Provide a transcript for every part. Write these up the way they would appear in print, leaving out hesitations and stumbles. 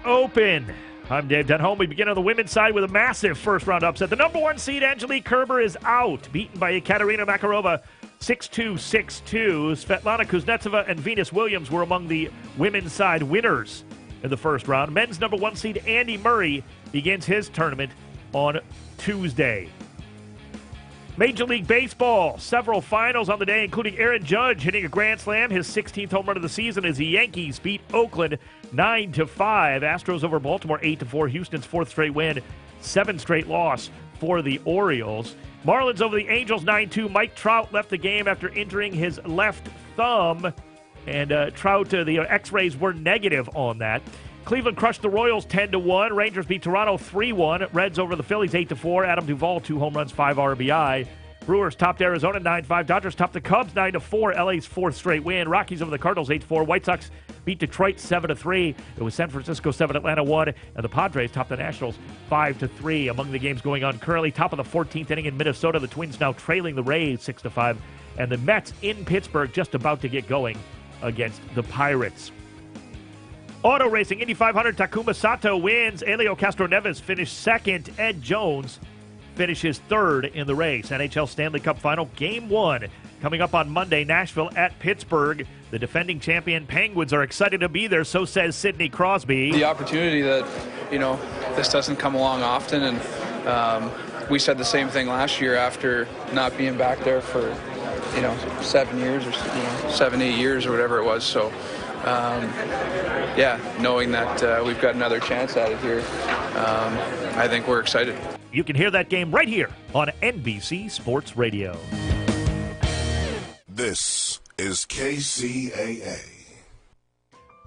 Open. I'm Dave Denholm. We begin on the women's side with a massive first-round upset. The number one seed, Angelique Kerber, is out, beaten by Ekaterina Makarova 6-2, 6-2. Svetlana Kuznetsova and Venus Williams were among the women's side winners in the first round. Men's number one seed, Andy Murray, begins his tournament on Tuesday. Major League Baseball, several finals on the day, including Aaron Judge hitting a grand slam, his 16th home run of the season as the Yankees beat Oakland 9-5. Astros over Baltimore 8-4. Houston's fourth straight win, 7 straight loss for the Orioles. Marlins over the Angels 9-2. Mike Trout left the game after injuring his left thumb, and Trout, the X-rays were negative on that. Cleveland crushed the Royals 10-1. Rangers beat Toronto 3-1. Reds over the Phillies 8-4. Adam Duvall, 2 home runs, 5 RBI. Brewers topped Arizona 9-5. Dodgers topped the Cubs 9-4. LA's fourth straight win. Rockies over the Cardinals 8-4. White Sox beat Detroit 7-3. It was San Francisco 7, Atlanta 1. And the Padres topped the Nationals 5-3. Among the games going on currently, top of the 14th inning in Minnesota. The Twins now trailing the Rays 6-5. And the Mets in Pittsburgh just about to get going against the Pirates. Auto racing, Indy 500, Takuma Sato wins. Helio Castroneves finished second. Ed Jones finishes third in the race. NHL Stanley Cup Final, Game 1, coming up on Monday, Nashville at Pittsburgh. The defending champion Penguins are excited to be there, so says Sidney Crosby. The opportunity that, this doesn't come along often, and we said the same thing last year after not being back there for, 7 years or 7, 8 years or whatever it was. So, knowing that we've got another chance at it here, I think we're excited. You can hear that game right here on NBC Sports Radio. This is KCAA.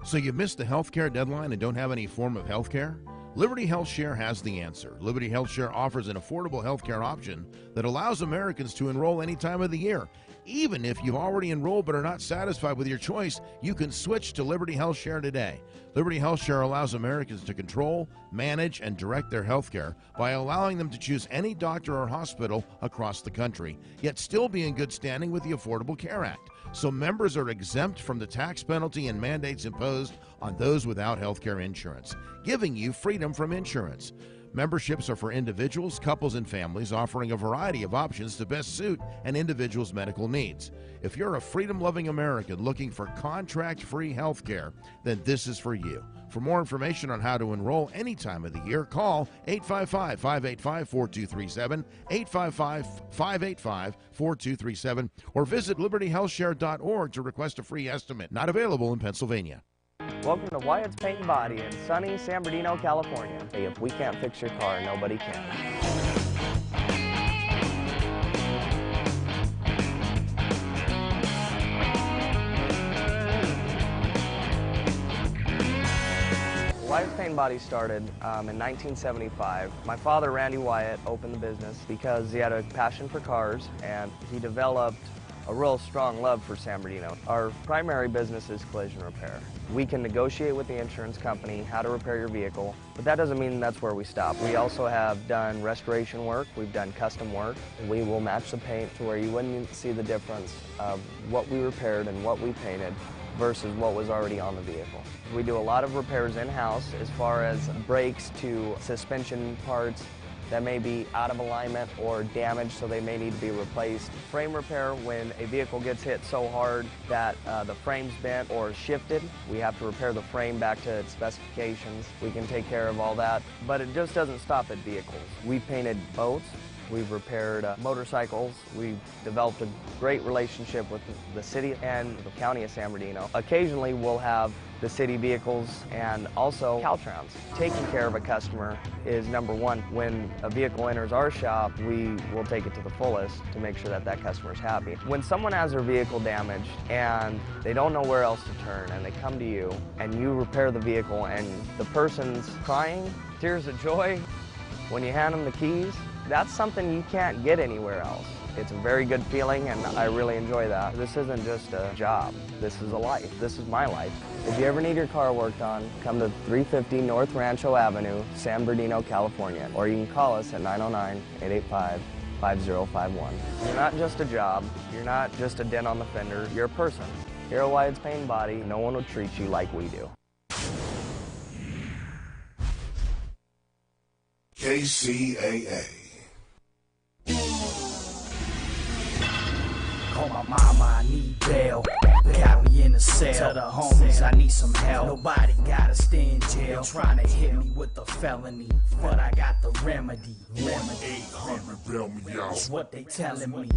So you missed the healthcare deadline and don't have any form of healthcare? Liberty HealthShare has the answer. Liberty HealthShare offers an affordable healthcare option that allows Americans to enroll any time of the year. Even if you've already enrolled but are not satisfied with your choice, you can switch to Liberty HealthShare today. Liberty HealthShare allows Americans to control, manage, and direct their health care by allowing them to choose any doctor or hospital across the country, yet still be in good standing with the Affordable Care Act. So members are exempt from the tax penalty and mandates imposed on those without health care insurance, giving you freedom from insurance. Memberships are for individuals, couples, and families, offering a variety of options to best suit an individual's medical needs. If you're a freedom-loving American looking for contract-free health care, then this is for you. For more information on how to enroll any time of the year, call 855-585-4237, 855-585-4237, or visit libertyhealthshare.org to request a free estimate. Not available in Pennsylvania. Welcome to Wyatt's Paint and Body in sunny San Bernardino, California. Hey, if we can't fix your car, nobody can. Wyatt's Paint and Body started in 1975. My father, Randy Wyatt, opened the business because he had a passion for cars, and he developed a real strong love for San Bernardino. Our primary business is collision repair. We can negotiate with the insurance company how to repair your vehicle, but that doesn't mean that's where we stop. We also have done restoration work, we've done custom work. We will match the paint to where you wouldn't see the difference of what we repaired and what we painted versus what was already on the vehicle. We do a lot of repairs in-house as far as brakes to suspension parts that may be out of alignment or damaged, so they may need to be replaced. Frame repair, when a vehicle gets hit so hard that the frame's bent or shifted, we have to repair the frame back to its specifications. We can take care of all that, but it just doesn't stop at vehicles. We've painted boats, we've repaired motorcycles, we've developed a great relationship with the city and the county of San Bernardino. Occasionally we'll have the city vehicles and also Caltrans. Taking care of a customer is number one. When a vehicle enters our shop, we will take it to the fullest to make sure that that customer is happy. When someone has their vehicle damaged and they don't know where else to turn and they come to you and you repair the vehicle and the person's crying, tears of joy, when you hand them the keys, that's something you can't get anywhere else. It's a very good feeling, and I really enjoy that. This isn't just a job. This is a life. This is my life. If you ever need your car worked on, come to 350 North Rancho Avenue, San Bernardino, California, or you can call us at 909-885-5051. You're not just a job. You're not just a dent on the fender. You're a person. Here at Wyatt's Paint and Body, no one will treat you like we do. KCAA. Call my mama, I need bail. They got me in a cell. Tell the homies I need some help. Nobody gotta stay in jail. Trying to hit me with a felony, but I got the remedy. 1-800 bail me That's out. what they telling me.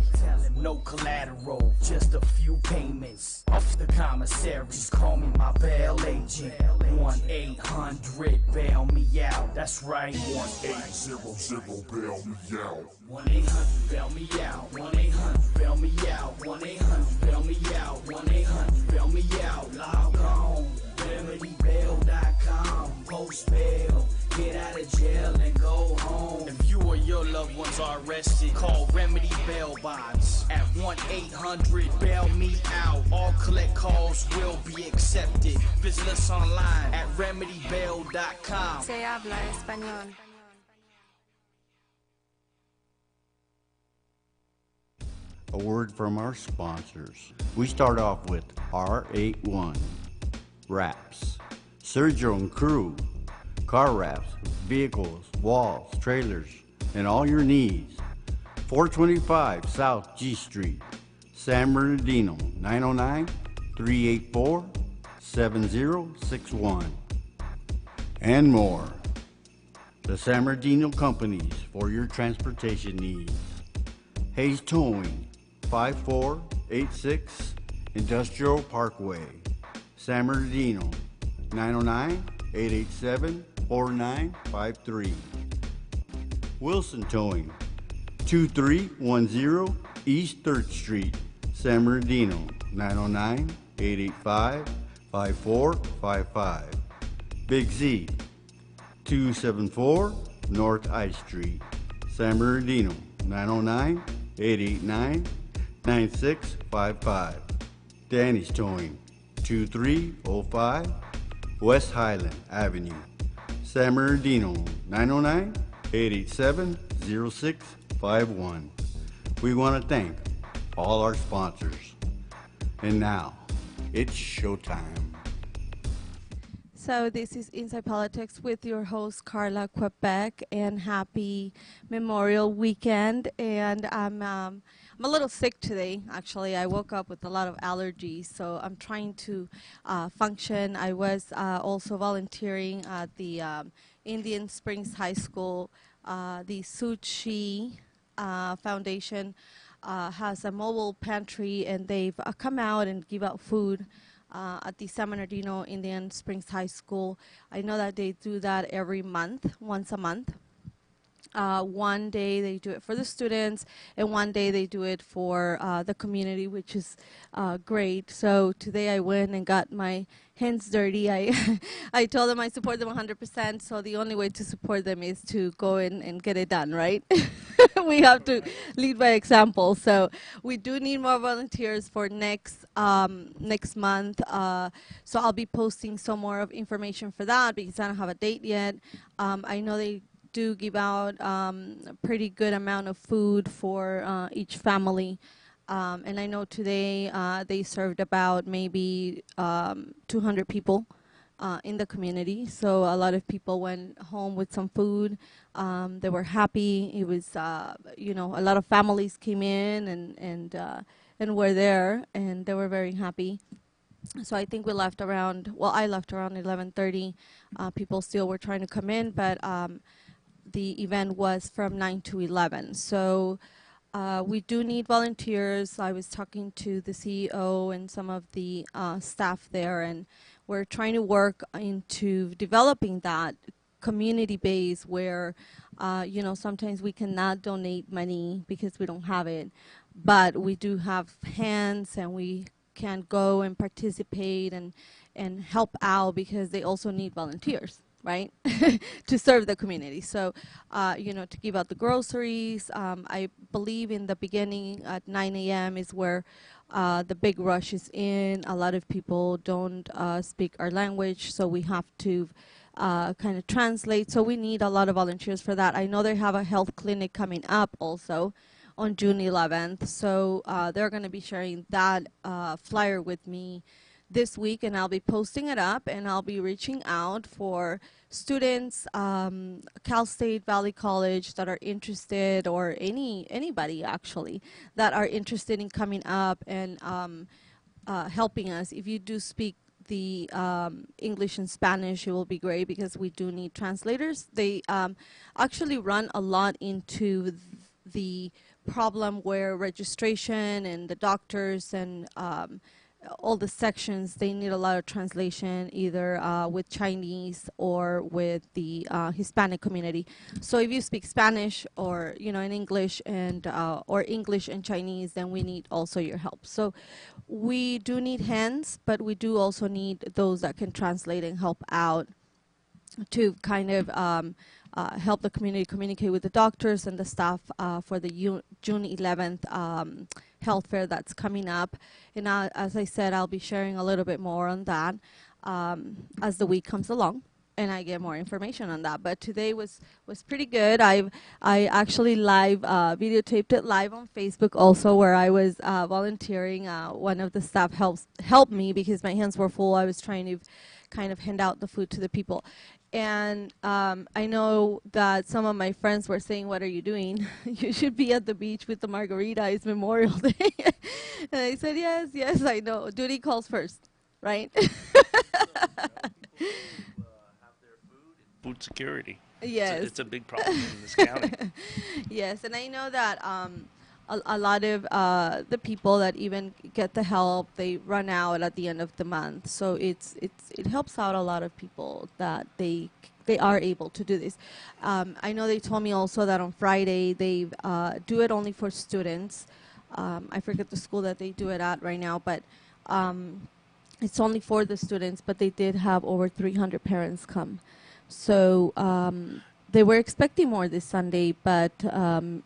No collateral, just a few payments. Off the commissary, just call me my bail agent. 1-800 bail me out. That's right. 1-800 bail me out. 1-800 bail me out. 1-800 bail me out. 1-800 bail me out. 1-800 bail me out. Log on, remedybail.com. Post bail, get out of jail and go home. If you or your loved ones are arrested, call Remedy Bail Bonds at 1-800 bail me out. All collect calls will be accepted. Visit us online at remedybail.com. Se habla español. A word from our sponsors. We start off with R81 Wraps. Serve your own crew. Car wraps, vehicles, walls, trailers, and all your needs. 425 South G Street, San Bernardino, 909-384-7061. And more. The San Bernardino Companies for your transportation needs. Hayes Towing, 5486 Industrial Parkway, San Bernardino, 909-887-4953. Wilson Towing, 2310 East 3rd Street, San Bernardino, 909-885-5455. Big Z, 274 North I Street, San Bernardino, 909-889-9655. Danny's Towing, 2305 West Highland Avenue, San Bernardino, 909-887-0651. We want to thank all our sponsors. And now, it's showtime. So this is Inside Politics with your host, Carla Quebec, and happy Memorial Weekend. And I'm a little sick today, actually. I woke up with a lot of allergies, so I'm trying to function. I was also volunteering at the Indian Springs High School. The Suchi Foundation has a mobile pantry, and they've come out and give out food at the San Bernardino Indian Springs High School. I know that they do that every month, once a month. One day they do it for the students, and one day they do it for the community, which is great. So today I went and got my hands dirty. I told them I support them 100%, so the only way to support them is to go in and get it done, right? We have to lead by example. So we do need more volunteers for next month. So I'll be posting some more of information for that because I don't have a date yet. I know they do give out a pretty good amount of food for each family. And I know today they served about maybe 200 people in the community. So a lot of people went home with some food. They were happy. It was, a lot of families came in and were there, and they were very happy. So I think we left around, I left around 11:30. People still were trying to come in, but the event was from 9 to 11. So we do need volunteers. I was talking to the CEO and some of the staff there, and we're trying to work into developing that community base where, sometimes we cannot donate money because we don't have it, but we do have hands and we can go and participate and help out because they also need volunteers, right, to serve the community. So, to give out the groceries. I believe in the beginning at 9 a.m. is where the big rush is in. A lot of people don't speak our language, so we have to kind of translate. So we need a lot of volunteers for that. I know they have a health clinic coming up also on June 11th. So they're going to be sharing that flyer with me this week, and I'll be posting it up, and I'll be reaching out for students, Cal State Valley College that are interested, or anybody actually that are interested in coming up and helping us. If you do speak the English and Spanish, it will be great because we do need translators. They actually run a lot into the problem where registration and the doctors and all the sections, they need a lot of translation, either with Chinese or with the Hispanic community. So if you speak Spanish or in English and or English and Chinese, then we need also your help. So we do need hands, but we do also need those that can translate and help out to kind of help the community communicate with the doctors and the staff for the June 11th health fair that's coming up. And as I said, I'll be sharing a little bit more on that as the week comes along and I get more information on that. But today was pretty good. I actually videotaped it live on Facebook also, where I was volunteering. One of the staff helped me because my hands were full. I was trying to kind of hand out the food to the people. And I know that some of my friends were saying, "What are you doing? You should be at the beach with the margarita. It's Memorial Day." And I said, yes, I know. Duty calls first, right? Food security. Yes. It's a big problem in this county. Yes, and I know that a lot of the people that even get the help, they run out at the end of the month. So it helps out a lot of people that they are able to do this. I know they told me also that on Friday they do it only for students. I forget the school that they do it at right now, but it's only for the students. But they did have over 300 parents come. So they were expecting more this Sunday, but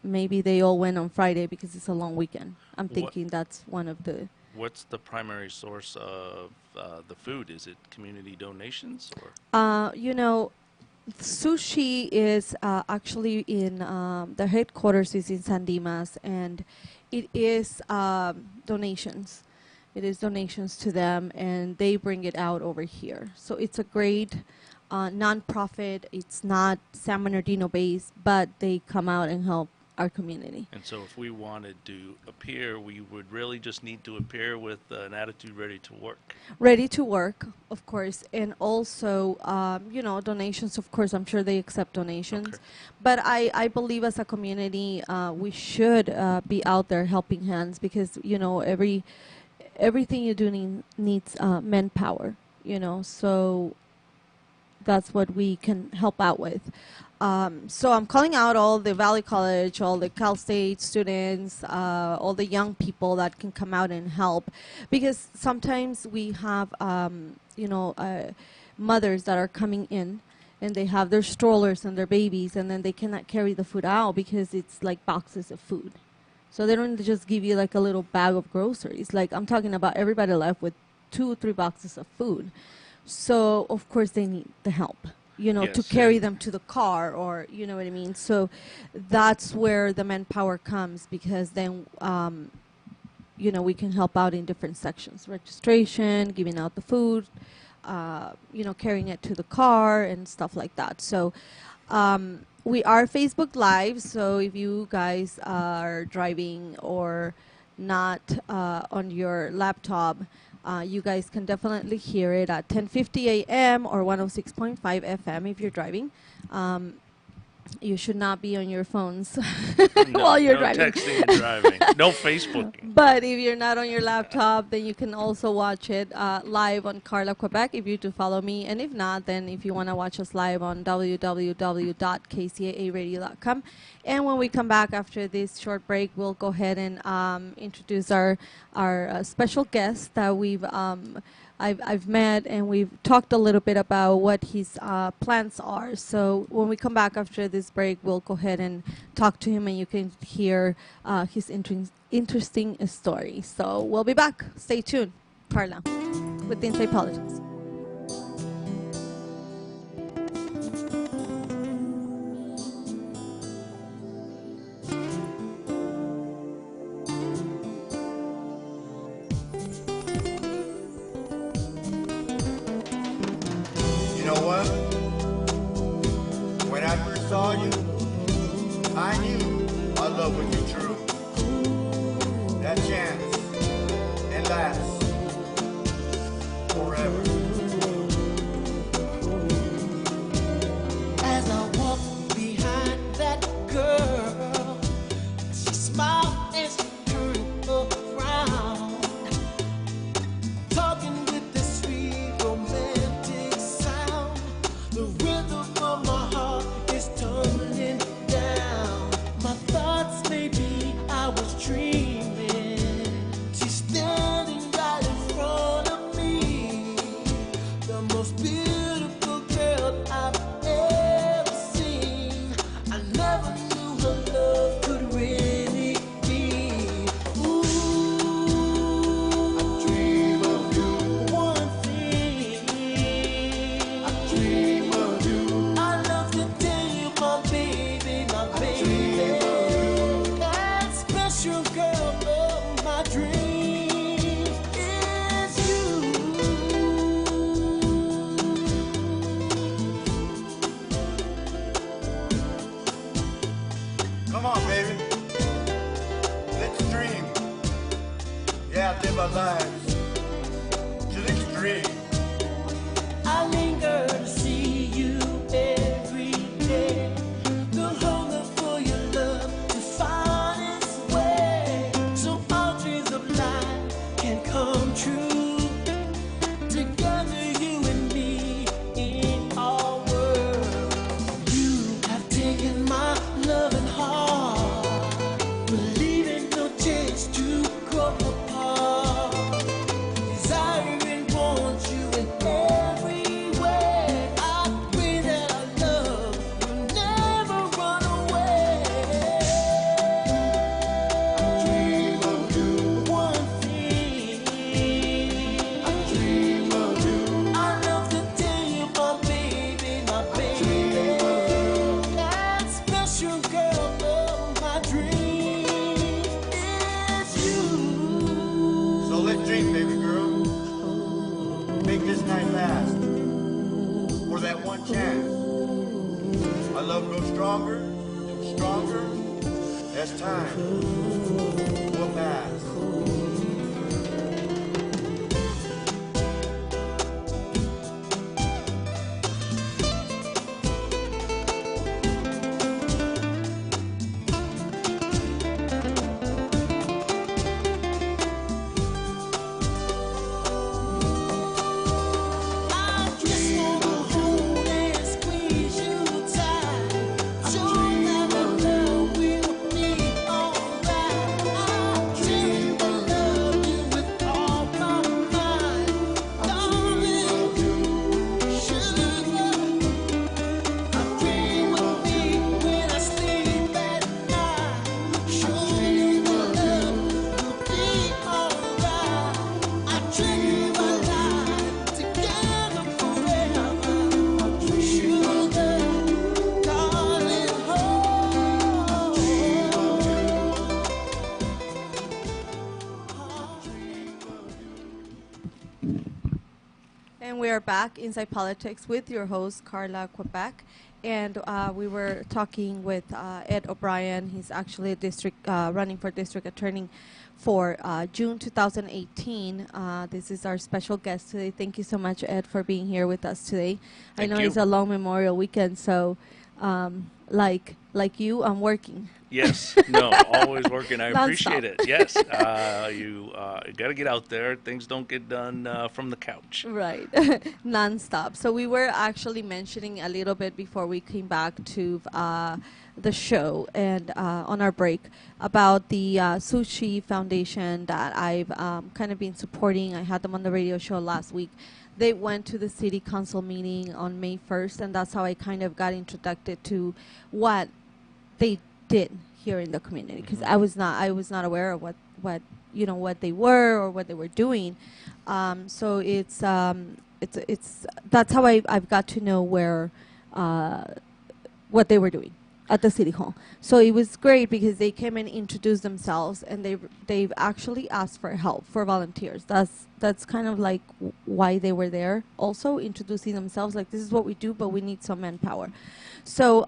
maybe they all went on Friday because it's a long weekend. I'm thinking that's one of the... What's the primary source of the food? Is it community donations? Or? Sushi is actually in... the headquarters is in San Dimas, and it is donations. It is donations to them, and they bring it out over here. So it's a great... non-profit. It's not San Bernardino based, but they come out and help our community. And so if we wanted to appear, we would really just need to appear with an attitude ready to work. Ready to work, of course, and also, donations, of course, I'm sure they accept donations. Okay. But I believe as a community, we should be out there helping hands because, everything you do needs manpower, so that's what we can help out with. So I'm calling out all the Valley College, all the Cal State students, all the young people that can come out and help. Because sometimes we have, mothers that are coming in and they have their strollers and their babies, and then they cannot carry the food out because it's like boxes of food. So they don't just give you like a little bag of groceries. Like I'm talking about everybody left with 2 or 3 boxes of food. So, of course, they need the help, to carry them to the car, or, you know what I mean? So that's where the manpower comes, because then, we can help out in different sections. Registration, giving out the food, carrying it to the car and stuff like that. So we are Facebook Live, so if you guys are driving or not on your laptop, you guys can definitely hear it at 10:50 a.m. or 106.5 FM if you're driving. You should not be on your phones while you're driving. No texting and driving. No Facebooking. But if you're not on your laptop, then you can also watch it live on Kcaa, Quebec, if you do follow me. And if not, then if you want to watch us live on www.kcaaradio.com. And when we come back after this short break, we'll go ahead and introduce our special guest that I've met, and we've talked a little bit about what his plans are. So when we come back after this break, we'll go ahead and talk to him, and you can hear his interesting story. So we'll be back. Stay tuned. Carla with Inside Politics. I knew our love would be true. That chance and last forever. As I walk behind that girl, she smiled and she turned around, talking with the sweet romantic sound. The rhythm of my heart is tumbling down. My thoughts maybe I was dreaming. She's standing right in front of me, the most beautiful girl I've ever seen. I never knew her love could really be. Ooh, I dream of you. One thing, I dream of you. I love to tell you, my baby, my baby. That special girl of my dreams is you. Come on, baby. Let's dream. Yeah, live our lives to the extreme. I linger to see you every day. The hunger for your love to find its way, so our dreams of life can come true. Together, you and me in our world. You have taken my loving heart, believing no chance to grow apart. Desiring, want you in every way. I pray that our love will never run away. I dream of you. One thing, I dream of you. I love to tell you, my baby, my baby. That special girl of my dreams is you. So let's dream, baby girl. Make this night last. For that one chance. Our love grows stronger and stronger as time will pass. I just wanna hold and squeeze you tight. Show that our love will be alright. I dream to love you with all my might, darling. Sugar, I dream of me when I sleep at night. Show you the love will be alright. I dream our life together forever. Sugar, darling, And we are back inside politics with your host Carla Quebec, and we were talking with Ed O'Brien. He's actually a district running for district attorney for June 2018. This is our special guest today. Thank you so much, Ed, for being here with us today. Thank I know you. it's a long Memorial weekend, so like you, I'm working. Yes, no, always working. I appreciate it. Yes, you got to get out there. Things don't get done from the couch. Right, nonstop. So we were actually mentioning a little bit before we came back to the show and on our break about the Sushi Foundation that I've kind of been supporting. I had them on the radio show last week. They went to the city council meeting on May 1st, and that's how I kind of got introduced to what they did here in the community, because I was not aware of what they were or what they were doing. So it's that's how I've got to know where what they were doing. at the city hall. So it was great because they came and introduced themselves, and they've actually asked for help for volunteers. That's kind of like why they were there. Also introducing themselves, like this is what we do, but we need some manpower. So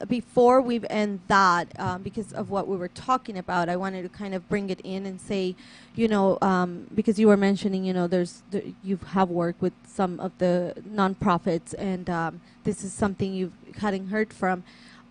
before we end that, because of what we were talking about, I wanted to kind of bring it in and say, because you were mentioning, you have worked with some of the nonprofits, and this is something you hadn't heard from.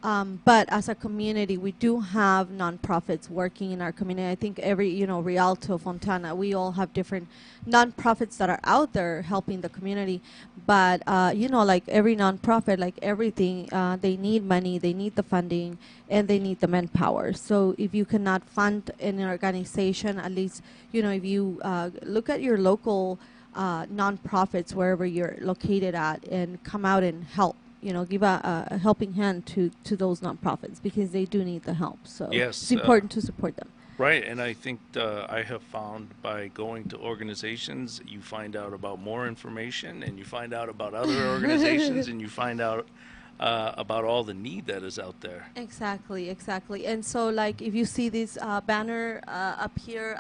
But as a community, we do have nonprofits working in our community. I think every, Rialto, Fontana, we all have different nonprofits that are out there helping the community. But, like every nonprofit, like everything, they need money, they need the funding, and they need the manpower. So if you cannot fund an organization, at least, if you look at your local nonprofits, wherever you're located at, and come out and help. Give a helping hand to those nonprofits, because they do need the help. So yes, it's important to support them. Right, and I think I have found by going to organizations, you find out about more information, and you find out about other organizations, and you find out about all the need that is out there. Exactly. And so, like, if you see this banner up here,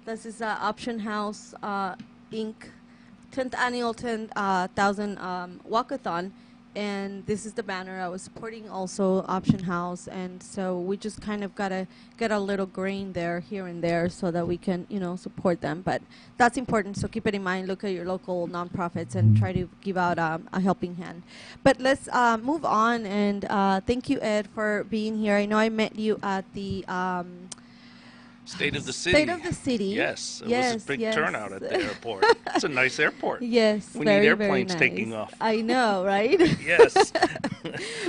this is Option House Inc. 10th annual 10,000 walkathon. And this is the banner. I was supporting also Option House, and so we just kind of gotta get a little grain there, here and there, so that we can, support them. But that's important. So keep it in mind. Look at your local nonprofits and try to give out a helping hand. But let's move on. And thank you, Ed, for being here. I know I met you at the State of the City. State of the City. Yes, it was a big turnout at the airport. It's a nice airport. Yes, we very, need airplanes very nice. taking off. I know, right? Yes.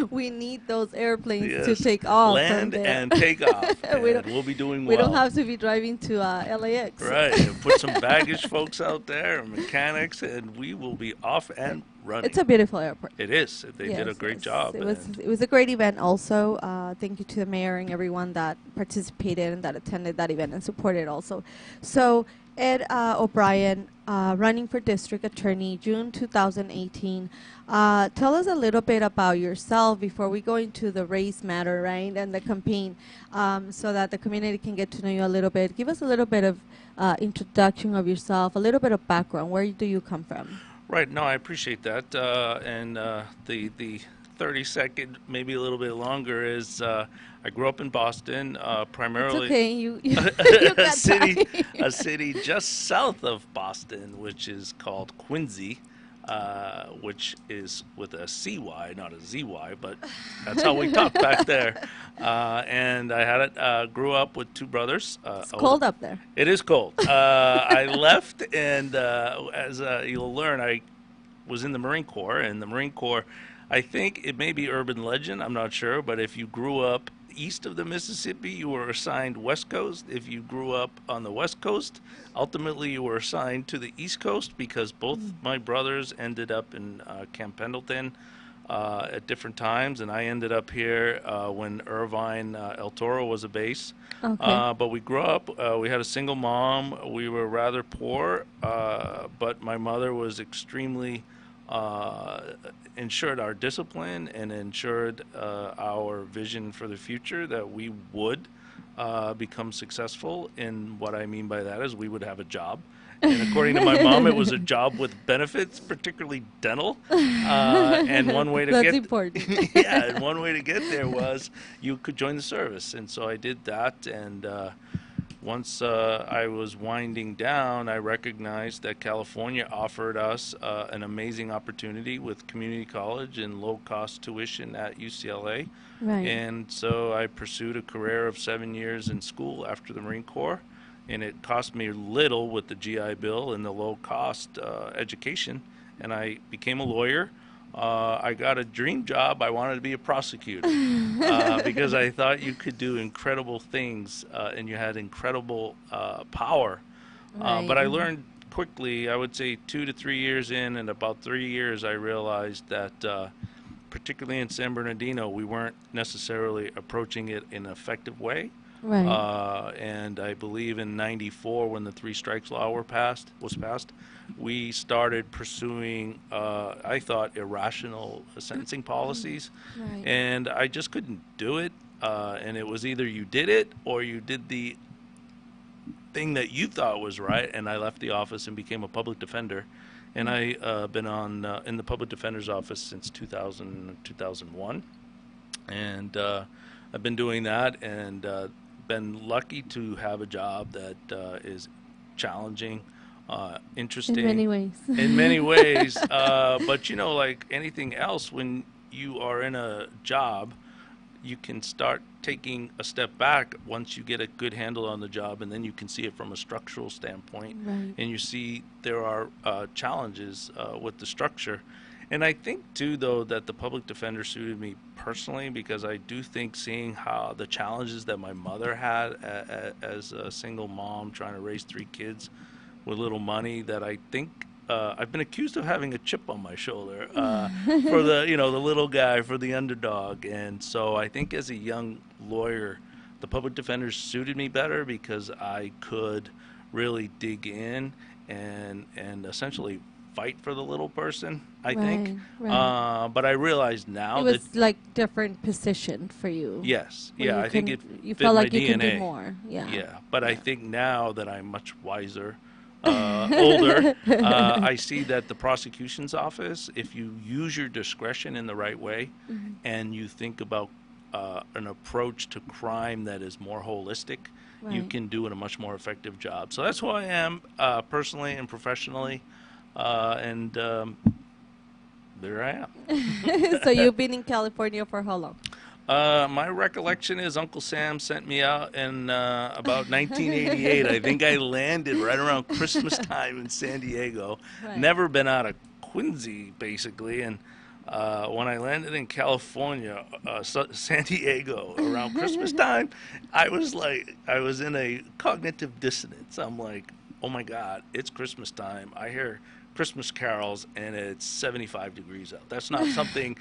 We need those airplanes to take off. Land and take off. And we'll be doing well. We don't have to be driving to LAX. Right. And put some baggage folks out there, and mechanics, and we will be off and running. It's a beautiful airport. It is. They did a great job. It was a great event also. Thank you to the mayor and everyone that participated and that attended that event and supported also. So Ed O'Brien, running for district attorney, June 2018. Tell us a little bit about yourself before we go into the race matter, right, and the campaign, so that the community can get to know you a little bit. Give us a little bit of introduction of yourself, a little bit of background. Where do you come from? Right. No, I appreciate that. And the 30-second, maybe a little bit longer, is I grew up in Boston, primarily. It's okay. You got a city just south of Boston, which is called Quincy, which is with a CY, not a ZY, but that's how we talk back there. And I grew up with two brothers. It's cold up there. It is cold. I left, and as you'll learn, I was in the Marine Corps, and the Marine Corps, I think it may be urban legend, I'm not sure, but if you grew up east of the Mississippi, you were assigned West Coast. If you grew up on the West Coast, ultimately you were assigned to the East Coast, because both my brothers ended up in Camp Pendleton at different times, and I ended up here when Irvine, El Toro was a base. Okay. But we grew up, we had a single mom. We were rather poor, but my mother was extremely ensured our discipline and ensured our vision for the future, that we would become successful. And what I mean by that is we would have a job. And according to my mom, it was a job with benefits, particularly dental. And one way to That's important. and one way to get there was you could join the service. And so I did that. And once I was winding down, I recognized that California offered us an amazing opportunity with community college and low-cost tuition at UCLA. Right. And so I pursued a career of 7 years in school after the Marine Corps, and it cost me little with the GI Bill and the low-cost education, and I became a lawyer. I got a dream job. I wanted to be a prosecutor because I thought you could do incredible things and you had incredible power. Right. But I learned quickly, I would say 2 to 3 years in, and about 3 years, I realized that particularly in San Bernardino, we weren't necessarily approaching it in an effective way. Right. And I believe in '94, when the three strikes law was passed, we started pursuing, I thought, irrational sentencing policies, Right. and I just couldn't do it. And it was either you did it or you did the thing that you thought was right. And I left the office and became a public defender. And I been on in the public defender's office since 2000, 2001. And I've been doing that, and been lucky to have a job that is challenging, interesting. In many ways. In many ways. But, you know, like anything else, when you are in a job, you can start taking a step back once you get a good handle on the job, and then you can see it from a structural standpoint. Right. And you see there are challenges with the structure. And I think, too, though, that the public defender suited me personally, because I do think seeing how the challenges that my mother had as a single mom trying to raise 3 kids with little money, that I think I've been accused of having a chip on my shoulder for the, you know, the little guy, for the underdog. And so I think as a young lawyer, the public defenders suited me better because I could really dig in and essentially fight for the little person, I think. Right. But I realize now It that was like different position for you. yes, where yeah, you I think can- it you fit felt my like you can DNA. do more. Yeah. Yeah, but I think now that I'm much wiser, older, I see that the prosecution's office, if you use your discretion in the right way, and you think about an approach to crime that is more holistic, you Right. can do a much more effective job. So that's who I am, personally and professionally, and there I am. So you've been in California for how long? My recollection is Uncle Sam sent me out in about 1988. I think I landed right around Christmas time in San Diego. Right. Never been out of Quincy, basically. And when I landed in California, San Diego, around Christmas time, I was in a cognitive dissonance. I'm like, oh my God, it's Christmas time. I hear Christmas carols, and it's 75 degrees out. That's not something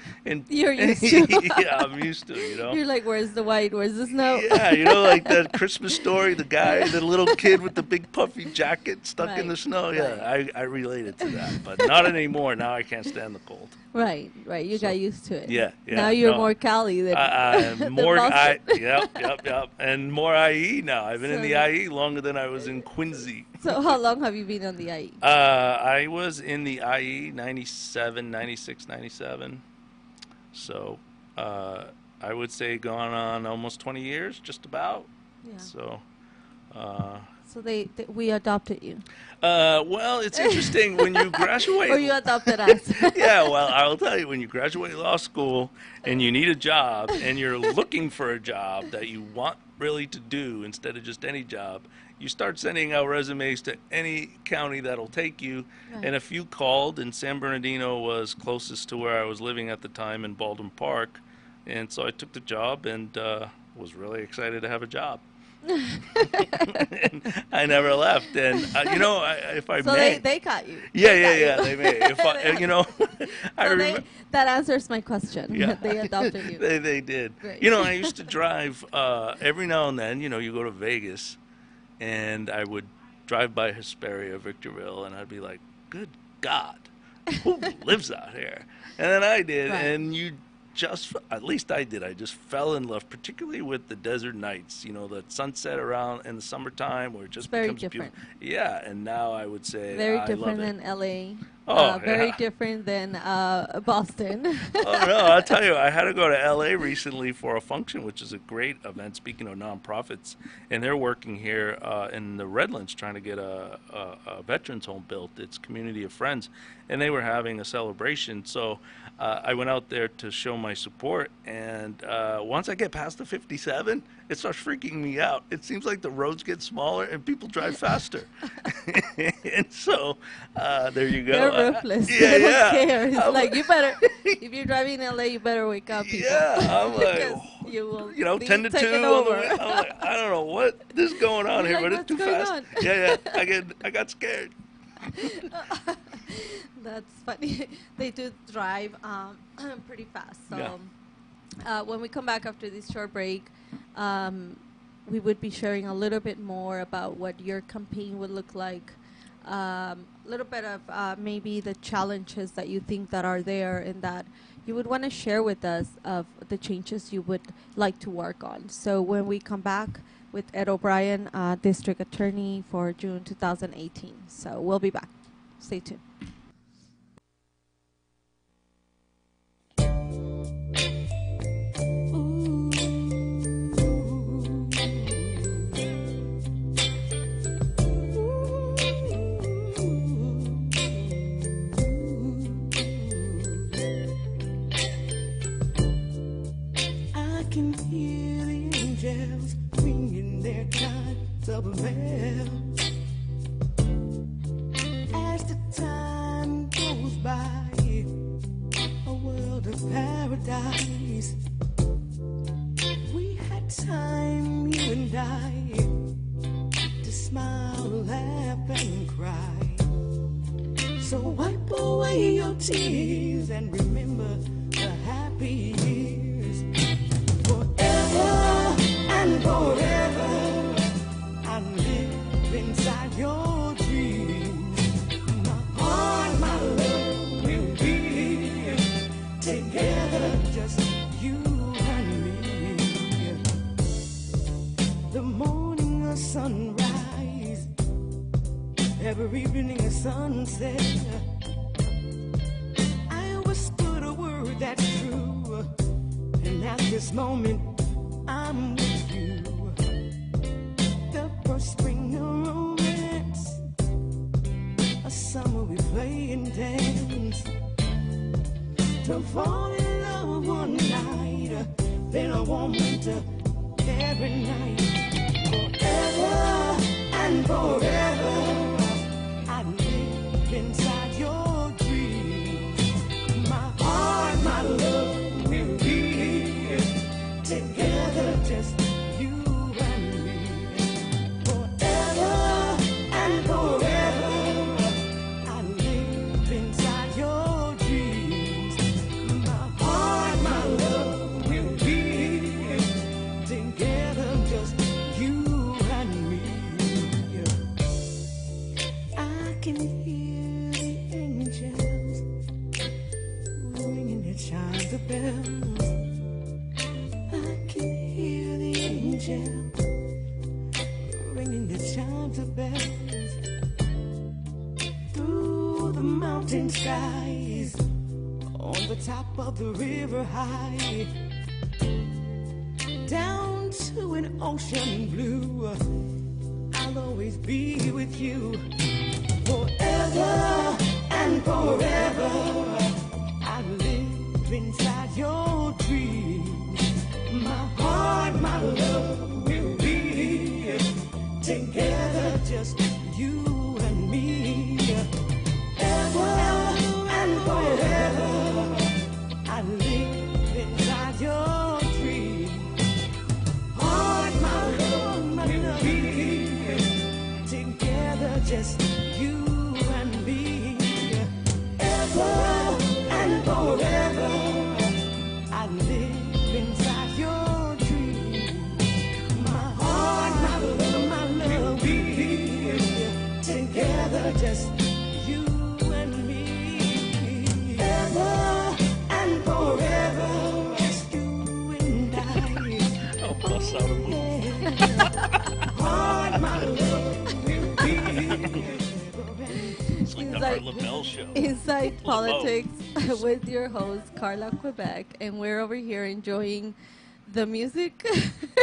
You're used to. yeah, I'm used to, you know. You're like, where's the white? Where's the snow? Yeah, you know, like that Christmas Story, the guy, the little kid with the big puffy jacket stuck in the Right, snow. Yeah, I related to that, but not anymore. Now I can't stand the cold. Right. You got used to it. Yeah. Now you're no. more Cali than than more. Boston. Yep, and more IE now. I've been in So- the IE longer than I was in Quincy. So how long have you been on the IE? I was in the IE 97, 96, 97. So I would say gone on almost 20 years, just about. Yeah. So. So we adopted you. Well, it's interesting when you graduate. Or you adopted us. Yeah, well, I'll tell you, when you graduate law school and you need a job and you're looking for a job that you want really to do instead of just any job, you start sending out resumes to any county that'll take you. Right. And a few called, and San Bernardino was closest to where I was living at the time in Baldwin Park. And so I took the job and was really excited to have a job. And I never left, and you know, if I So may, they caught you. yeah, they may. If I, you know, I So remember. that answers my question. Yeah. They adopted you. They did. Great. You know, I used to drive every now and then. You know, you go to Vegas, and I would drive by Hesperia, Victorville, and I'd be like, "Good God, who lives out here?" And then I did, Right. and you just, at least I did, I just fell in love, particularly with the desert nights, you know, the sunset around in the summertime where it just Very becomes different. beautiful. Yeah, and now I would say Very I different love it. than LA. Oh, Very yeah. different than Boston. Oh, no, I'll tell you, I had to go to L.A. recently for a function, which is a great event, speaking of nonprofits, and they're working here in the Redlands trying to get a veterans home built. It's Community of Friends, and they were having a celebration, so I went out there to show my support, and once I get past the 57, it starts freaking me out. It seems like the roads get smaller and people drive faster. And so there you go. They're ruthless. Yeah, They don't yeah. care. It's I'm like, you better, if you're driving in LA, you better wake up, people. Yeah, I'm like, Because you will you know, be 10 to 2 taken on the over. way. I'm like, I don't know what is going on You're here, like, but it's "What's too going fast. on?" Yeah, I got scared. That's funny. They do drive pretty fast. So Yeah. when we come back after this short break, we would be sharing a little bit more about what your campaign would look like, a little bit of maybe the challenges that you think that are there and that you would want to share with us of the changes you would like to work on. So when we come back with Ed O'Brien, District Attorney for June 2018. So we'll be back. Stay tuned. I can hear the angels ringing their chimes of a bell. As the time goes by, a world of paradise. We had time, you and I, to smile, laugh, and cry. So wipe away your tears and remember the happy years. Forever and forever, I live inside your dreams. My heart, my love will be here together, just you and me. The morning, a sunrise, every evening, a sunset. I whispered a word that's true, and at this moment, I'm with you. The first spring of romance, a summer we play and dance, to fall in love one night, then a warm winter every night. Forever and forever, I live inside your dreams. My heart, my love will be here together, just you and me. Forever and forever, I live inside your dreams. My heart, my love will be here together, just you and me. I can hear the angels ringing their chimes of bells. I can hear the angels ringing their chimes of bells through the mountain skies, on the top of the river high, down to an ocean blue. I'll always be with you. Forever and forever, I live inside your dreams. My heart, my love will be here together, just you and me. Ever and forever, I live inside your dreams. Heart, my love will be here together, just you and me. Ever and forever, I live inside your dreams. My heart, my love will be here together, just you and me. Ever and forever, just you and I. I'll bust out a move. Heart, my love will be here. It's like the Art LaBelle show. Inside Politics with your host, Carla Quebec, and we're over here enjoying the music.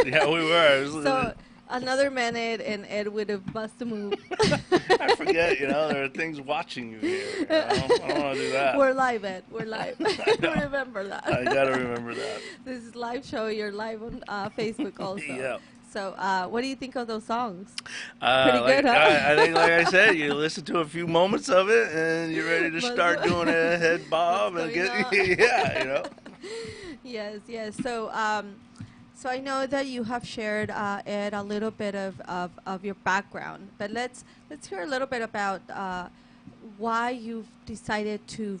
Yeah, we were. So another minute and Ed would have busted a move. I forget, there are things watching you here. I don't want to do that. We're live, Ed. We're live. Remember that. I got to remember that. This is live show. You're live on Facebook also. Yeah. So what do you think of those songs? Pretty good, huh? I think, like I said, you listen to a few moments of it, and you're ready to start doing a head bob and get, Yes, yes. So, so I know that you have shared, Ed, a little bit of your background, but let's hear a little bit about why you've decided to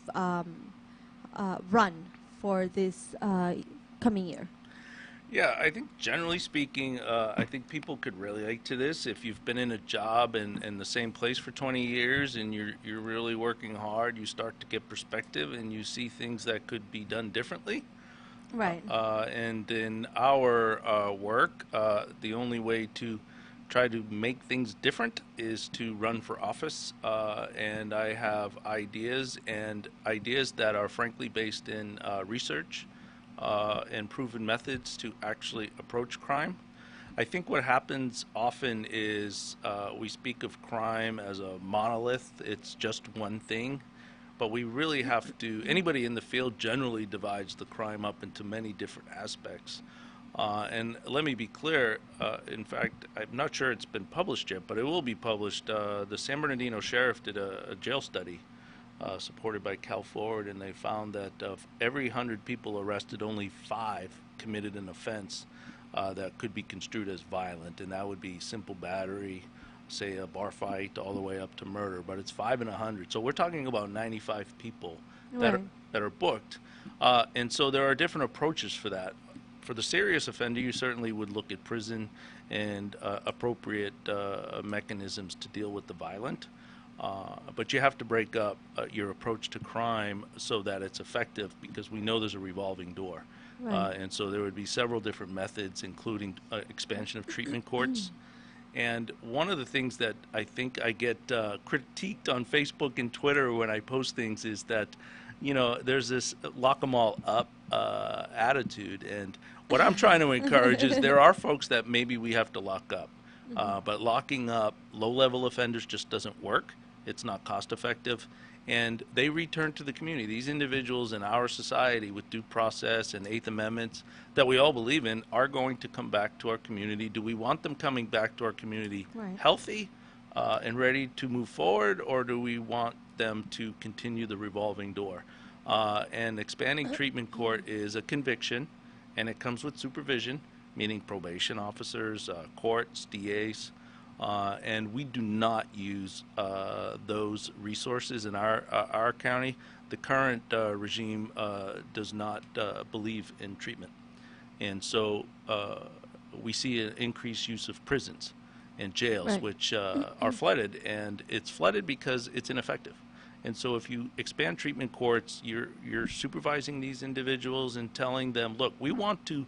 run for this coming year. Yeah, I think generally speaking, I think people could relate to this. If you've been in a job and the same place for 20 years and you're really working hard, you start to get perspective and you see things that could be done differently. Right. And in our work, the only way to try to make things different is to run for office. And I have ideas and ideas that are frankly based in research and proven methods to actually approach crime. I think what happens often is we speak of crime as a monolith, it's just one thing. But we really have to, anybody in the field generally divides the crime up into many different aspects. And let me be clear, in fact, I'm not sure it's been published yet, but it will be published. The San Bernardino sheriff did a jail study supported by Cal Forward, and they found that of every 100 people arrested, only 5 committed an offense that could be construed as violent, and that would be simple battery, say a bar fight, all the way up to murder. But it's 5 in 100, so we're talking about 95 people Right. that are booked, and so there are different approaches for that. For the serious offender, you certainly would look at prison and appropriate mechanisms to deal with the violent. But you have to break up your approach to crime so that it's effective, because we know there's a revolving door. Right. And so there would be several different methods, including expansion of treatment courts. And one of the things that I think I get critiqued on Facebook and Twitter when I post things is that, you know, there's this lock 'em all up attitude. And what I'm trying to encourage is there are folks that maybe we have to lock up. But locking up low-level offenders just doesn't work. It's not cost-effective. And they return to the community. These individuals in our society with due process and Eighth Amendments that we all believe in are going to come back to our community. Do we want them coming back to our community Right. healthy and ready to move forward, or do we want them to continue the revolving door? And expanding treatment court is a conviction, and it comes with supervision, meaning probation officers, courts, DAs, and we do not use those resources in our county. The current regime does not believe in treatment, and so we see an increased use of prisons and jails, Right. which are flooded, and it's flooded because it's ineffective. And so if you expand treatment courts, you're supervising these individuals and telling them, look, we want to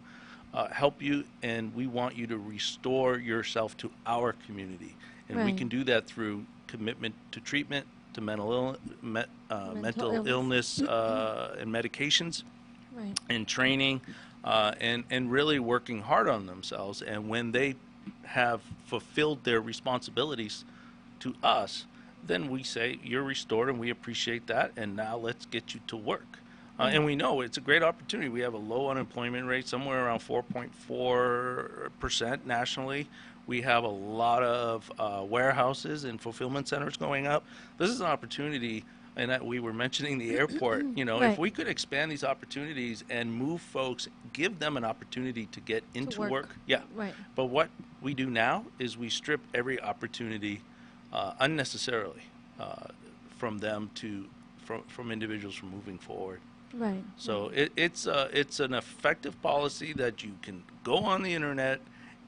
help you, and we want you to restore yourself to our community. And we Right. can do that through commitment to treatment, to mental Mental illness and medications, Right. and training, and really working hard on themselves. And when they have fulfilled their responsibilities to us, then we say, you're restored, and we appreciate that, and now let's get you to work. And we know it's a great opportunity. We have a low unemployment rate, somewhere around 4.4% nationally. We have a lot of warehouses and fulfillment centers going up. This is an opportunity, and that we were mentioning the airport. You know, Right. if we could expand these opportunities and move folks, give them an opportunity to get into work. Yeah. Right. But what we do now is we strip every opportunity unnecessarily from them from individuals from moving forward. Right. So it's an effective policy that you can go on the internet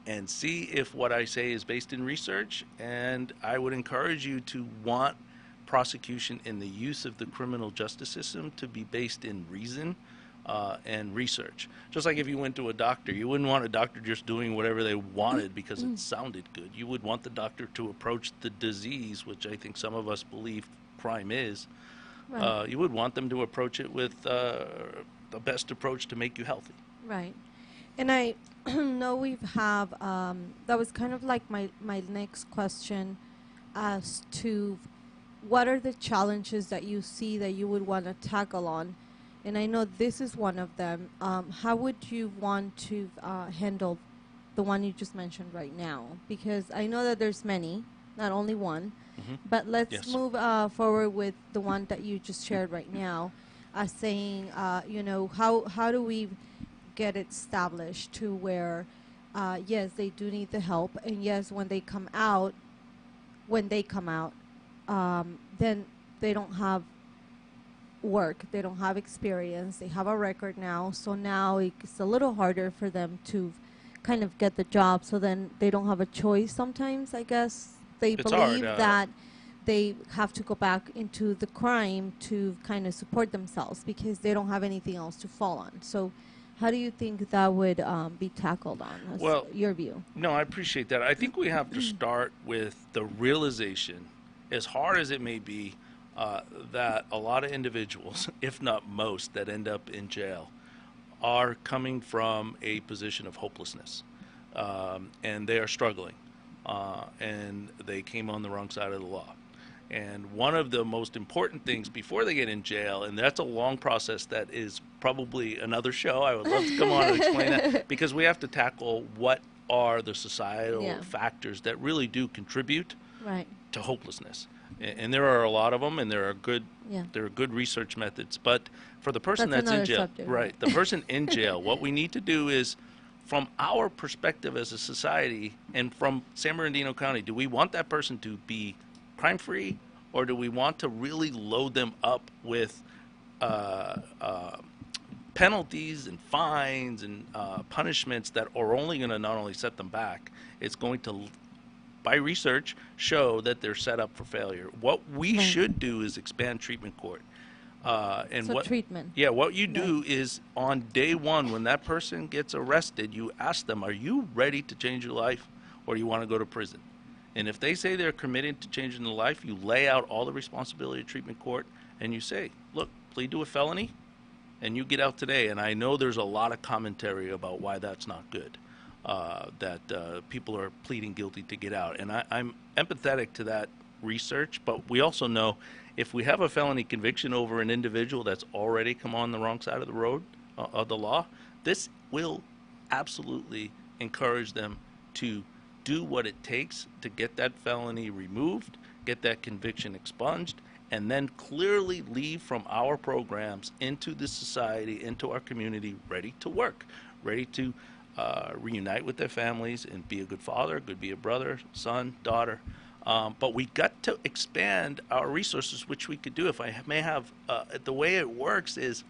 and see if what I say is based in research. And I would encourage you to want prosecution in the use of the criminal justice system to be based in reason and research. Just like if you went to a doctor, you wouldn't want a doctor just doing whatever they wanted because it sounded good. You would want the doctor to approach the disease, which I think some of us believe crime is. Right. You would want them to approach it with the best approach to make you healthy. Right. And I know we've have, that was kind of like my next question as to what are the challenges that you see that you would want to tackle on? And I know this is one of them. How would you want to handle the one you just mentioned right now? Because I know that there's many, not only one. But let's Yes. move forward with the one that you just shared right now, saying, you know, how do we get it established to where, yes, they do need the help, and yes, when they come out, then they don't have work, they don't have experience, they have a record now, so now it's a little harder for them to kind of get the job, so then they don't have a choice sometimes, I guess. They It's believe hard, that they have to go back into the crime to kind of support themselves because they don't have anything else to fall on. So how do you think that would be tackled on, Well, your view? No, I appreciate that. I think we have to start with the realization, as hard as it may be, that a lot of individuals, if not most, that end up in jail are coming from a position of hopelessness, and they are struggling, and they came on the wrong side of the law. And one of the most important things before they get in jail, and that's a long process that is probably another show. I would love to come on and explain that, because we have to tackle what are the societal factors that really do contribute to hopelessness. And there are a lot of them, and there are good research methods. But for the person that's in jail, subject, the person in jail, what we need to do is, from our perspective as a society and from San Bernardino County, do we want that person to be crime-free, or do we want to really load them up with penalties and fines and punishments that are only going to not only set them back, it's going to, by research, show that they're set up for failure. What we should do is expand treatment court. Treatment. Yeah, what you do is on day one, when that person gets arrested, you ask them, are you ready to change your life, or do you want to go to prison? And if they say they're committed to changing their life, you lay out all the responsibility of treatment court, and you say, look, plead to a felony, and you get out today. And I know there's a lot of commentary about why that's not good, that people are pleading guilty to get out. And I'm empathetic to that research, but we also know if we have a felony conviction over an individual that's already come on the wrong side of the road of the law, this will absolutely encourage them to do what it takes to get that felony removed, get that conviction expunged, and then clearly leave from our programs into the society, into our community, ready to work, ready to reunite with their families and be a good father, could be a brother, son, daughter. But we got to expand our resources, which we could do. If I may have, the way it works is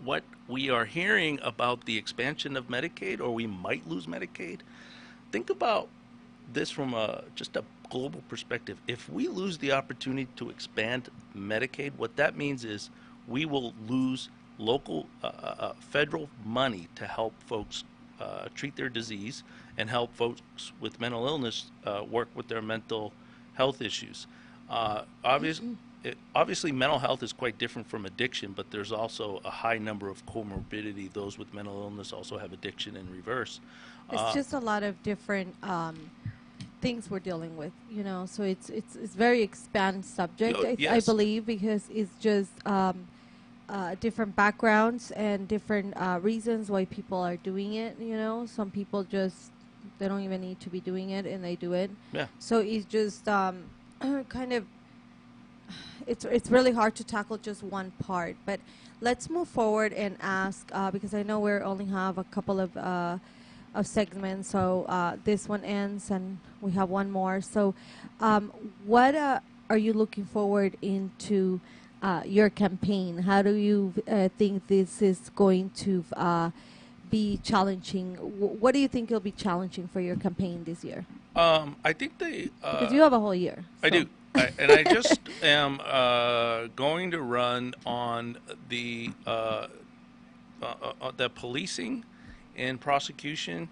what we are hearing about the expansion of Medicaid, or we might lose Medicaid. Think about this from just a global perspective. If we lose the opportunity to expand Medicaid, what that means is we will lose local federal money to help folks treat their disease and help folks with mental illness work with their mental health issues. Obviously, mental health is quite different from addiction, but there's also a high number of comorbidity. Those with mental illness also have addiction in reverse. It's just a lot of different things we're dealing with, so it's very expanded subject, I believe, because it's just different backgrounds and different reasons why people are doing it. Some people just, they don't even need to be doing it, and they do it. So it's just kind of, it's really hard to tackle just one part. But let's move forward and ask, because I know we only have a couple of segments, so this one ends and we have one more. So what are you looking forward into your campaign? How do you think this is going to be challenging? What do you think will be challenging for your campaign this year? I think because you have a whole year. I do. And I just am going to run on the policing and prosecution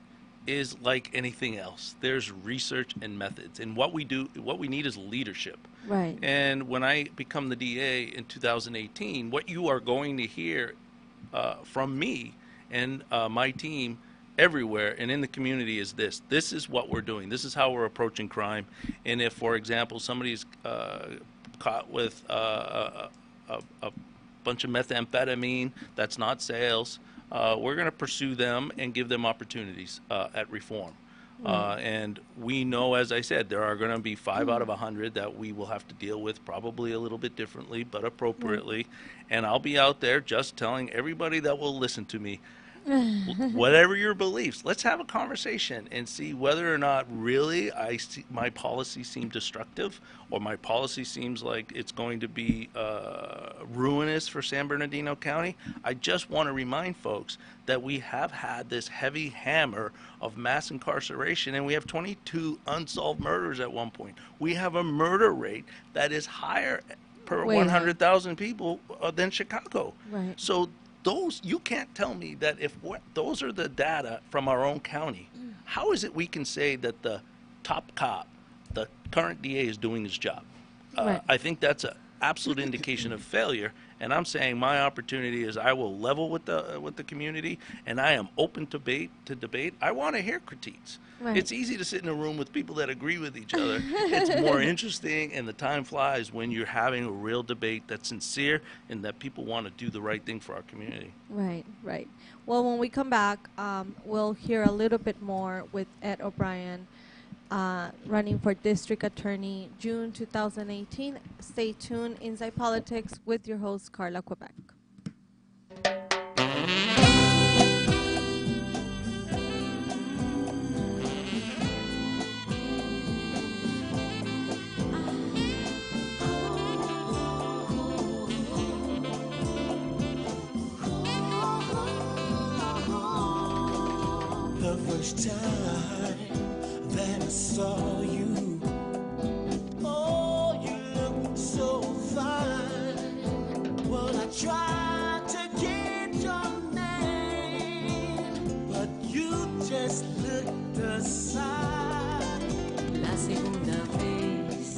is like anything else. There's research and methods, and what we need is leadership. Right. And when I become the DA in 2018, what you are going to hear from me and my team everywhere and in the community is this. This is what we're doing. This is how we're approaching crime. And if, for example, somebody's caught with a bunch of methamphetamine that's not sales, we're going to pursue them and give them opportunities at reform. And we know, as I said, there are going to be 5 out of 100 that we will have to deal with, probably a little bit differently, but appropriately. And I'll be out there just telling everybody that will listen to me, Whatever your beliefs, let's have a conversation and see whether or not really my policy seems destructive, or my policy seems like it's going to be ruinous for San Bernardino County. I just want to remind folks that we have had this heavy hammer of mass incarceration, and we have 22 unsolved murders at one point. We have a murder rate that is higher per Way 100,000 people than Chicago. Right. So you can't tell me that if those are the data from our own county, how is it we can say that the top cop, the current DA, is doing his job? Right. I think that's an absolute indication of failure. And I'm saying my opportunity is I will level with the community, and I am open to debate. I want to hear critiques. Right. It's easy to sit in a room with people that agree with each other. It's more interesting, and the time flies when you're having a real debate that's sincere and that people want to do the right thing for our community. Right, right. Well, when we come back, we'll hear a little bit more with Ed O'Brien, running for district attorney June 2018. Stay tuned. Inside Politics with your host, Carla Quebec. The first time that I saw you, oh, you looked so fine. Well, I tried to get your name, but you just looked aside. La segunda vez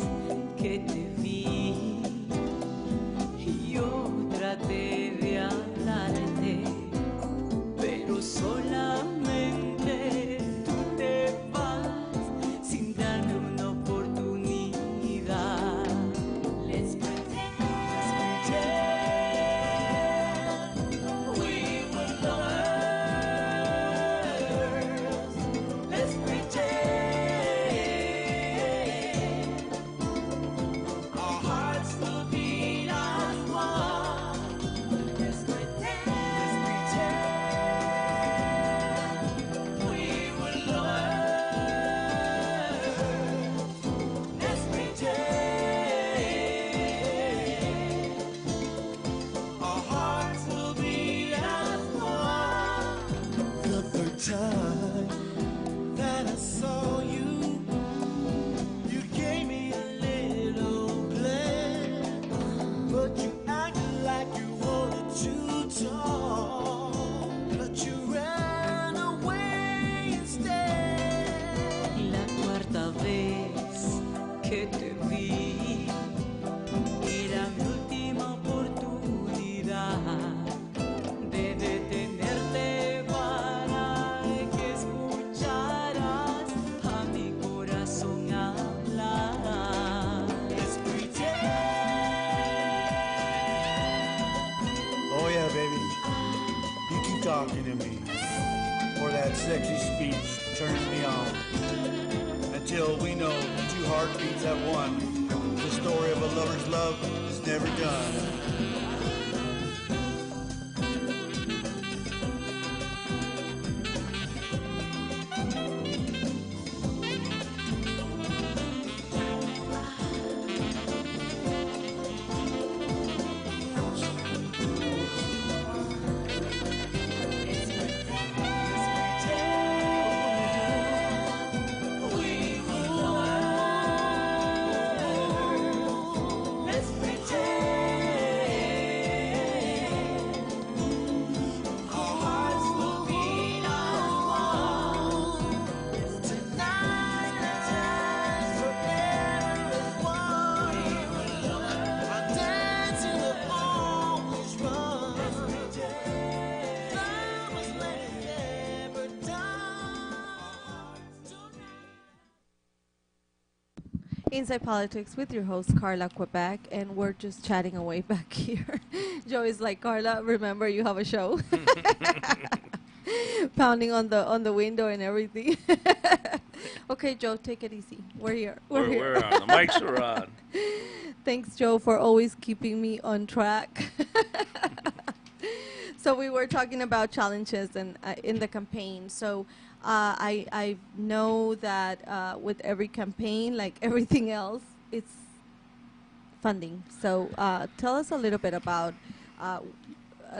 que te vi, yo traté de hablarte, pero solamente tú te vas sin darme una oportunidad. Let's pretend we were lovers. Let's pretend our hearts will beat as one. Let's pretend we were lovers. Let's pretend our hearts will beat as one. The third time that I saw you, you gave me a little glance, but you acted like you wanted to talk, but you ran away instead. La cuarta vez que te vi, era mi última oportunidad de detenerte para que escucharas a mi corazón hablar. Let's pretend. Oh yeah, baby. You keep talking to me. Or that sexy speech turns me on. Until we know two heartbeats at one. The story of a lover's love is never done. Let's pretend our hearts will beat as one. Tonight forever as one. Our dancing will always run. Let's pretend love was when it's never done. Inside Politics with your host, Carla Quebec, and we're just chatting away back here. Joe is like, Carla, remember you have a show? Pounding on the window and everything. Okay, Joe, take it easy. We're here. We're here. We're on. The mics are on. Thanks, Joe, for always keeping me on track. So we were talking about challenges and in the campaign. So I know that with every campaign, like everything else, it's funding. So tell us a little bit about a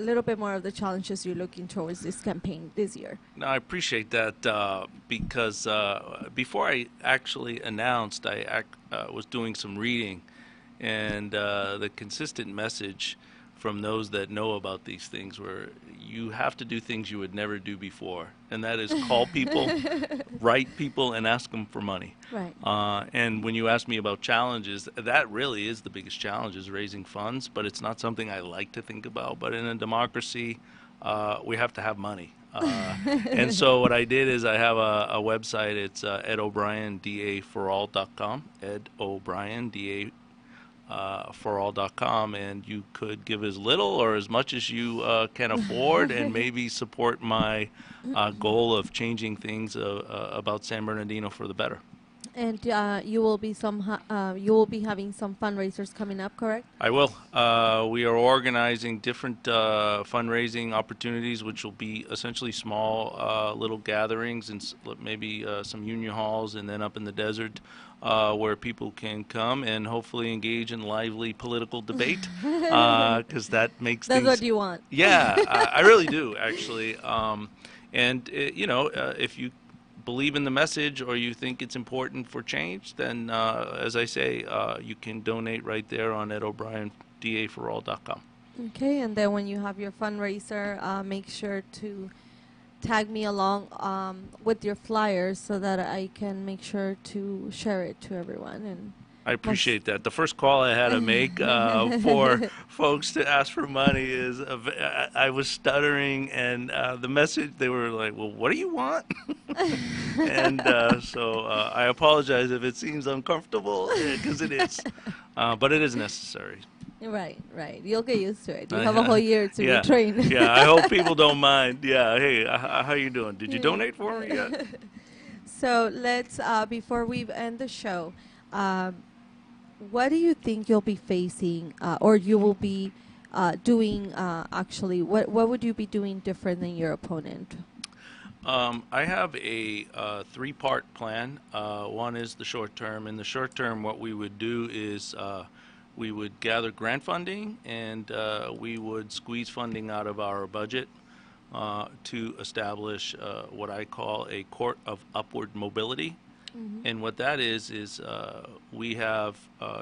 little bit more of the challenges you're looking towards this campaign this year. No, I appreciate that because before I actually announced, I was doing some reading, and the consistent message from those that know about these things were you have to do things you would never do before, and that is call people, write people, and ask them for money. Right. And when you ask me about challenges, that really is the biggest challenge, is raising funds, but it's not something I like to think about. But in a democracy, we have to have money. And so what I did is I have a website. It's edobriendaforall.com, edobriendaforall.com, and you could give as little or as much as you can afford, and maybe support my goal of changing things about San Bernardino for the better. And you will be having some fundraisers coming up, correct? I will. We are organizing different fundraising opportunities, which will be essentially small little gatherings and maybe some union halls, and then up in the desert where people can come and hopefully engage in lively political debate, because that makes That's things... what you want. Yeah, I really do, actually. If you believe in the message or you think it's important for change, then as I say, you can donate right there on edobriendaforall.com. Okay, and then when you have your fundraiser, make sure to tag me along with your flyers so that I can make sure to share it to everyone. And I appreciate that. The first call I had to make for folks to ask for money is I was stuttering, and the message, they were like, well, what do you want? And so I apologize if it seems uncomfortable, because it is. But it is necessary. Right. You'll get used to it. You have a whole year to be trained. Yeah, I hope people don't mind. Yeah, hey, how you doing? Did you donate for me yet? So let's, before we end the show, what do you think you'll be facing, or you will be doing, actually? What would you be doing different than your opponent? I have a three-part plan. One is the short term. In the short term, what we would do is we would gather grant funding, and we would squeeze funding out of our budget to establish what I call a court of upward mobility. Mm-hmm. And what that is we have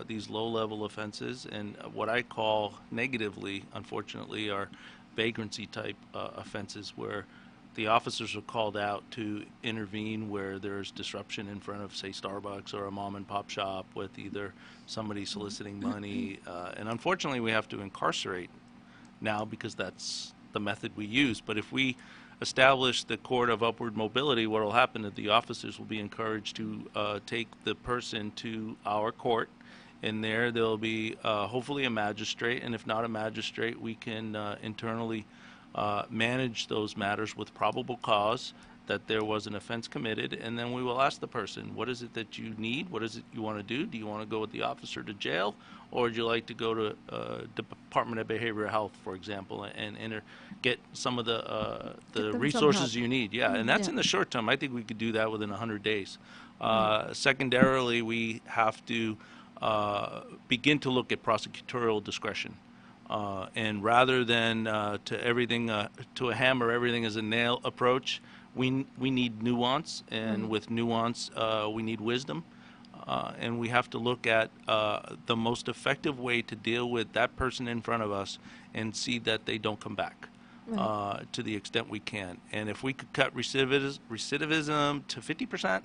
these low-level offenses, and what I call negatively, unfortunately, are vagrancy-type offenses, where the officers are called out to intervene where there's disruption in front of, say, Starbucks or a mom-and-pop shop with either somebody soliciting money. And unfortunately, we have to incarcerate now because that's the method we use. But if we establish the court of upward mobility, what will happen is the officers will be encouraged to take the person to our court, and there'll be hopefully a magistrate, and if not a magistrate, we can internally manage those matters with probable cause that there was an offense committed, and then we will ask the person, what is it that you need? What is it you want to do? Do you want to go with the officer to jail, or would you like to go to Department of Behavioral Health, for example, and get some of the resources you need? Yeah, and that's in the short term. I think we could do that within 100 days. Secondarily, we have to begin to look at prosecutorial discretion. And rather than to a hammer everything as a nail approach, we need nuance, and with nuance we need wisdom, and we have to look at the most effective way to deal with that person in front of us and see that they don't come back to the extent we can. And if we could cut recidivism to 50%,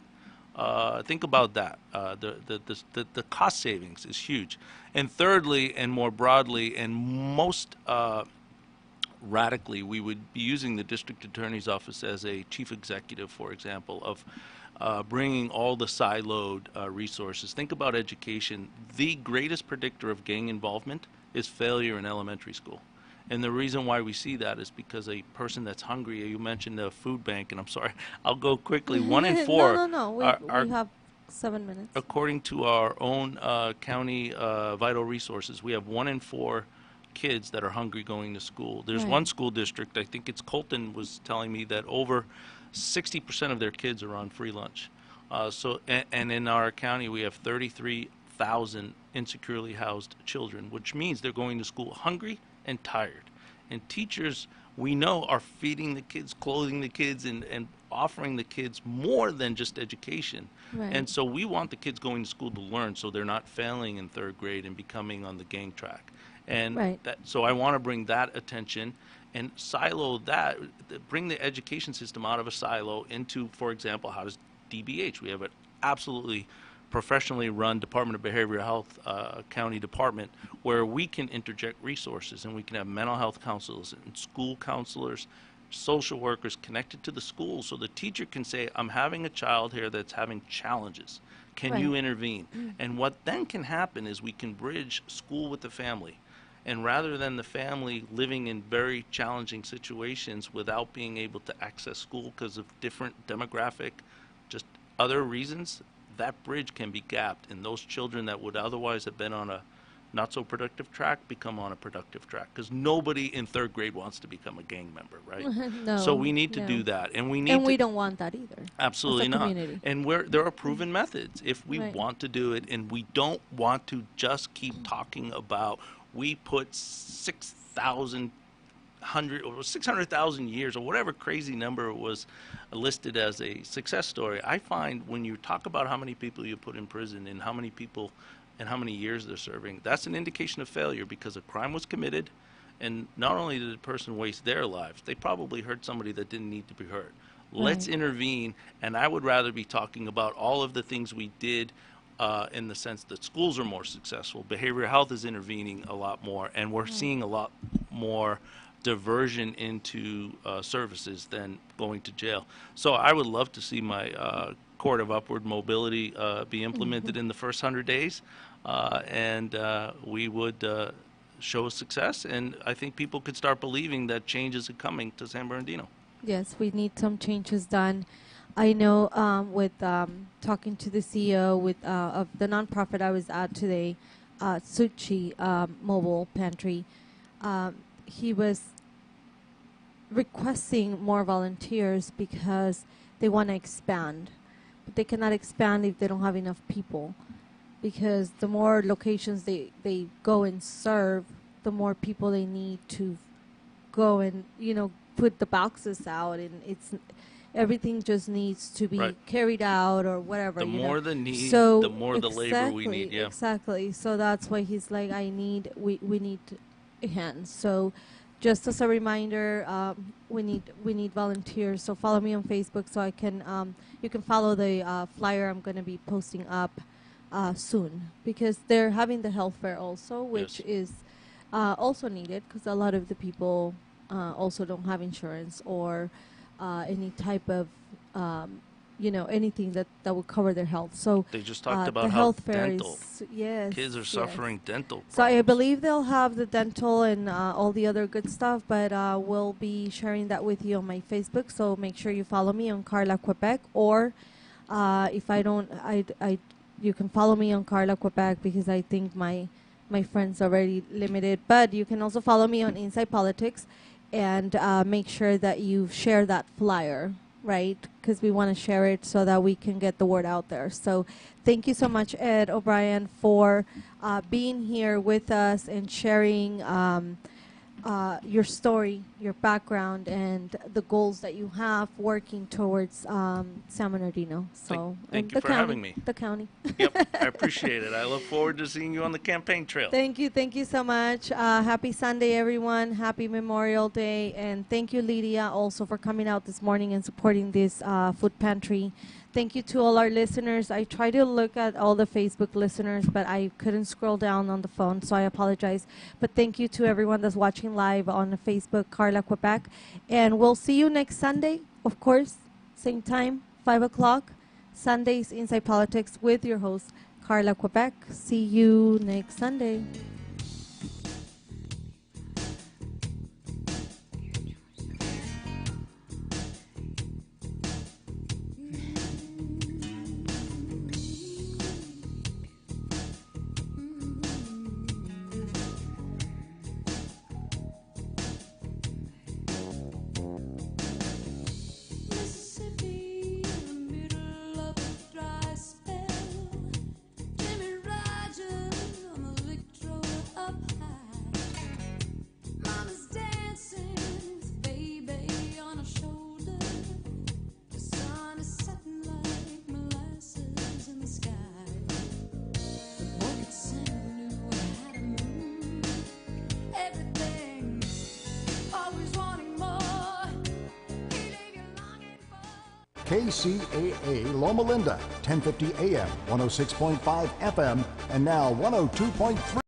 think about that. The cost savings is huge. And thirdly, and more broadly, and most radically, we would be using the district attorney's office as a chief executive, for example, of bringing all the siloed resources. Think about education. The greatest predictor of gang involvement is failure in elementary school. And the reason why we see that is because a person that's hungry, you mentioned the food bank, and I'm sorry, I'll go quickly. 1 in 4. No. We have 7 minutes. According to our own county vital resources, we have 1 in 4 kids that are hungry going to school. There's Right. one school district, I think it's Colton, was telling me that over 60% of their kids are on free lunch. And in our county, we have 33,000 insecurely housed children, which means they're going to school hungry and tired. And teachers, we know, are feeding the kids, clothing the kids, and offering the kids more than just education. Right. And so we want the kids going to school to learn, so they're not failing in third grade and becoming on the gang track. And Right. so I want to bring that attention and silo that, bring the education system out of a silo into, for example, how does DBH? We have an absolutely professionally run Department of Behavioral Health county department where we can interject resources, and we can have mental health counselors and school counselors, social workers connected to the school, so the teacher can say, I'm having a child here that's having challenges. Can you Right. intervene? And what then can happen is we can bridge school with the family. And rather than the family living in very challenging situations without being able to access school because of different demographic, just other reasons, that bridge can be gapped, and those children that would otherwise have been on a not so productive track become on a productive track, because nobody in third grade wants to become a gang member, right? No, So we need to no. do that, and we need And to, we don't want that either. absolutely as a not. community. And there are proven methods if we Right. want to do it, and we don't want to just keep talking about we put 600,000 years or whatever crazy number was listed as a success story. I find when you talk about how many people you put in prison and how many people and how many years they're serving, that's an indication of failure, because a crime was committed, and not only did the person waste their lives, they probably hurt somebody that didn't need to be hurt. Let's Right. intervene, and I would rather be talking about all of the things we did in the sense that schools are more successful. Behavioral health is intervening a lot more, and we're seeing a lot more diversion into services than going to jail. So I would love to see my court of upward mobility be implemented in the first 100 days, and we would show success, and I think people could start believing that change is coming to San Bernardino. Yes, we need some changes done. I know with talking to the CEO of the nonprofit I was at today, Suchi Mobile Pantry, he was requesting more volunteers because they want to expand. But they cannot expand if they don't have enough people, because the more locations they go and serve, the more people they need to go and, put the boxes out, and everything just needs to be Right. carried out or whatever. The more the need, so the more the labor we need. Yeah. Exactly. So that's why he's like, we need hands. So just as a reminder, we need volunteers. So follow me on Facebook so I can you can follow the flyer I'm going to be posting up soon, because they're having the health fair also, which Yes. is also needed, because a lot of the people also don't have insurance or any type of anything that would cover their health. So They just talked the about how health fair dental. is, yes, Kids are yes. suffering dental So I problems. believe they'll have the dental and all the other good stuff, but we'll be sharing that with you on my Facebook. So make sure you follow me on Carla Quebec, or if I don't, you can follow me on Carla Quebec, because I think my friends already limited. But you can also follow me on Inside Politics, and make sure that you share that flyer, right? Because we want to share it so that we can get the word out there. So thank you so much, Ed O'Brien, for being here with us and sharing your story, your background, and the goals that you have working towards San Bernardino. So Thank you the for county, having me. The county. Yep, I appreciate it. I look forward to seeing you on the campaign trail. Thank you so much. Happy Sunday, everyone. Happy Memorial Day. And thank you, Lydia, also for coming out this morning and supporting this food pantry. Thank you to all our listeners. I try to look at all the Facebook listeners, but I couldn't scroll down on the phone, so I apologize. But thank you to everyone that's watching live on Facebook, Carla Quebec. And we'll see you next Sunday, of course, same time, 5 o'clock, Sundays Inside Politics with your host, Carla Quebec. See you next Sunday. KCAA Loma Linda, 1050 AM, 106.5 FM, and now 102.3.